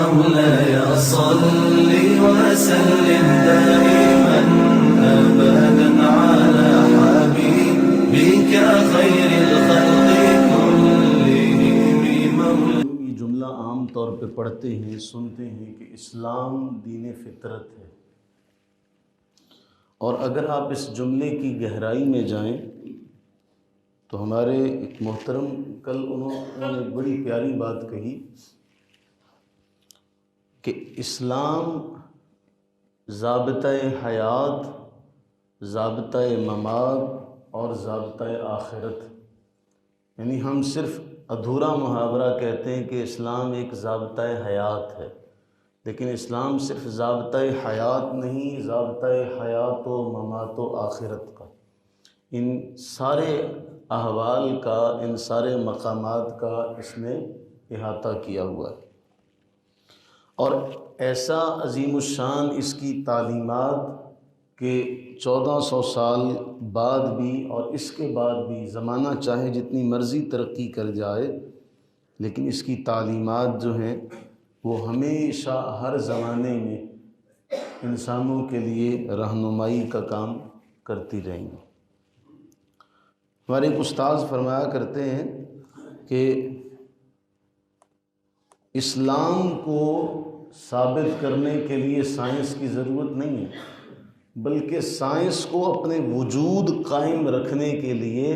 مولاي صل وسلم دائما أبدا على حبيبك خير الخلق كلهم مولاي. یہ جملہ عام طور پہ پڑھتے ہیں، سنتے ہیں کہ اسلام دین فطرت ہے، اور اگر آپ اس جملے کی گہرائی میں جائیں تو ہمارے ایک محترم کل انہوں نے ایک بڑی پیاری بات کہی کہ اسلام ضابطۂ حیات، ضابطۂ ممات اور ضابطۂ آخرت. یعنی ہم صرف ادھورا محاورہ کہتے ہیں کہ اسلام ایک ضابطۂ حیات ہے، لیکن اسلام صرف ضابطۂ حیات نہیں، ضابطۂ حیات و ممات و آخرت کا، ان سارے احوال کا، ان سارے مقامات کا اس نے احاطہ کیا ہوا ہے. اور ایسا عظیم الشان اس کی تعلیمات کہ 1400 سال بعد بھی اور اس کے بعد بھی زمانہ چاہے جتنی مرضی ترقی کر جائے، لیکن اس کی تعلیمات جو ہیں وہ ہمیشہ ہر زمانے میں انسانوں کے لیے رہنمائی کا کام کرتی رہیں گی. ہمارے ایک استاذ فرمایا کرتے ہیں کہ اسلام کو ثابت کرنے کے لیے سائنس کی ضرورت نہیں ہے، بلکہ سائنس کو اپنے وجود قائم رکھنے کے لیے،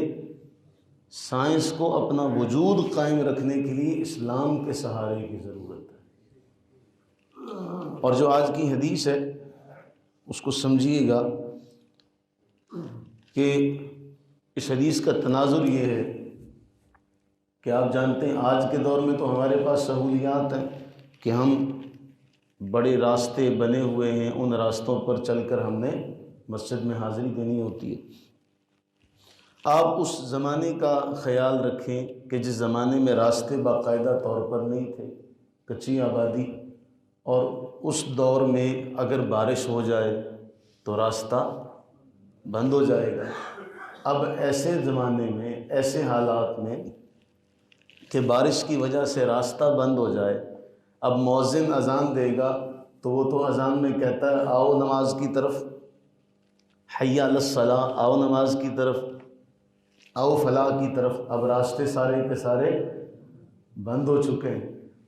سائنس کو اپنا وجود قائم رکھنے کے لیے اسلام کے سہارے کی ضرورت ہے. اور جو آج کی حدیث ہے اس کو سمجھیے گا کہ اس حدیث کا تناظر یہ ہے کہ آپ جانتے ہیں آج کے دور میں تو ہمارے پاس سہولیات ہیں کہ ہم بڑے راستے بنے ہوئے ہیں، ان راستوں پر چل کر ہم نے مسجد میں حاضری دینی ہوتی ہے. آپ اس زمانے کا خیال رکھیں کہ جس زمانے میں راستے باقاعدہ طور پر نہیں تھے، کچی آبادی، اور اس دور میں اگر بارش ہو جائے تو راستہ بند ہو جائے گا. اب ایسے زمانے میں، ایسے حالات میں کہ بارش کی وجہ سے راستہ بند ہو جائے، اب مؤذن اذان دے گا تو وہ تو اذان میں کہتا ہے آؤ نماز کی طرف، حی علی الصلاۃ، آؤ نماز کی طرف، آؤ فلاح کی طرف. اب راستے سارے کے سارے بند ہو چکے ہیں،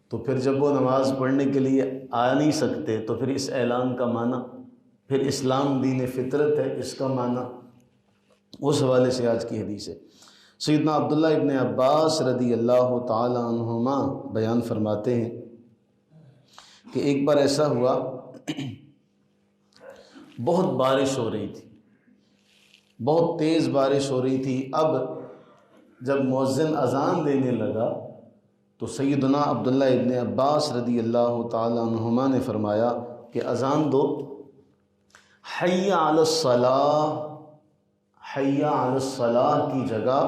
تو پھر جب وہ نماز پڑھنے کے لیے آ نہیں سکتے تو پھر اس اعلان کا معنی، پھر اسلام دین فطرت ہے، اس کا معنی اس حوالے سے آج کی حدیث ہے. سیدنا عبداللہ ابن عباس رضی اللہ تعالی عنہما بیان فرماتے ہیں کہ ایک بار ایسا ہوا، بہت بارش ہو رہی تھی، بہت تیز بارش ہو رہی تھی. اب جب مؤذن اذان دینے لگا تو سیدنا عبداللہ ابن عباس رضی اللہ تعالی عنہما نے فرمایا کہ اذان دو، حی علی الصلاۃ، حی علی الصلاۃ کی جگہ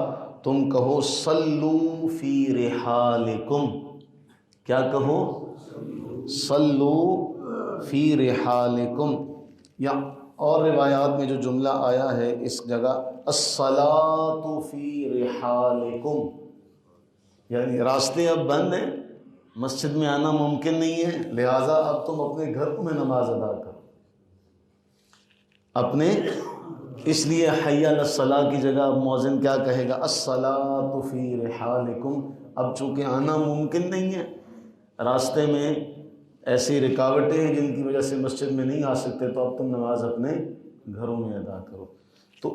تم کہو صلو فی رحالکم. کیا کہو؟ صلو فی رحالکم. یا اور روایات میں جو جملہ آیا ہے اس جگہ الصلاۃ فی رحالکم، یعنی راستے اب بند ہیں، مسجد میں آنا ممکن نہیں ہے، لہٰذا اب تم اپنے گھر میں نماز ادا کرو. اپنے اس لیے حی علی الصلاۃ کی جگہ اب مؤذن کیا کہے گا؟ الصلاۃ فی رحالکم. اب چونکہ آنا ممکن نہیں ہے، راستے میں ایسی رکاوٹیں ہیں جن کی وجہ سے مسجد میں نہیں آ سکتے، تو اب تم نماز اپنے گھروں میں ادا کرو. تو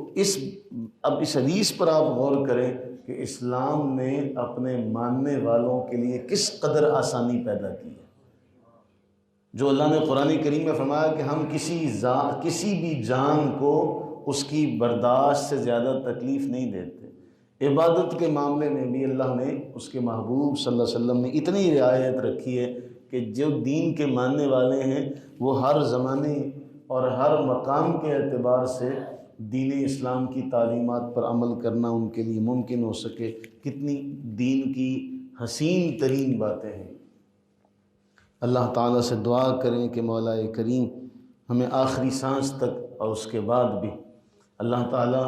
اب اس حدیث پر آپ غور کریں کہ اسلام نے اپنے ماننے والوں کے لیے کس قدر آسانی پیدا کی ہے. جو اللہ نے قرآن کریم میں فرمایا کہ ہم کسی بھی جان کو اس کی برداشت سے زیادہ تکلیف نہیں دیتے. عبادت کے معاملے میں بھی اللہ نے، اس کے محبوب صلی اللہ علیہ وسلم نے اتنی رعایت رکھی ہے کہ جو دین کے ماننے والے ہیں وہ ہر زمانے اور ہر مقام کے اعتبار سے دین اسلام کی تعلیمات پر عمل کرنا ان کے لیے ممکن ہو سکے. کتنی دین کی حسین ترین باتیں ہیں. اللہ تعالیٰ سے دعا کریں کہ مولا کریم ہمیں آخری سانس تک اور اس کے بعد بھی اللہ تعالیٰ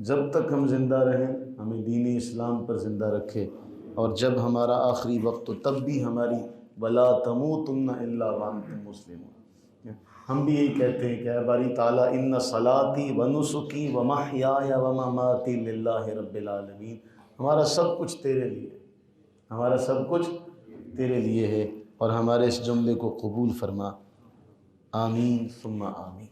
جب تک ہم زندہ رہیں ہمیں دین اسلام پر زندہ رکھے، اور جب ہمارا آخری وقت تو تب بھی ہماری ولا تموتن الا وانتم مسلمون۔ ہم بھی یہی کہتے ہیں کہ اے باری تعالیٰ ان صلاتی و نسکی و محیای و مماتی للہ رب العالمین، ہمارا سب کچھ تیرے لیے، ہمارا سب کچھ تیرے لیے ہے، اور ہمارے اس جملے کو قبول فرما، آمین ثم آمین۔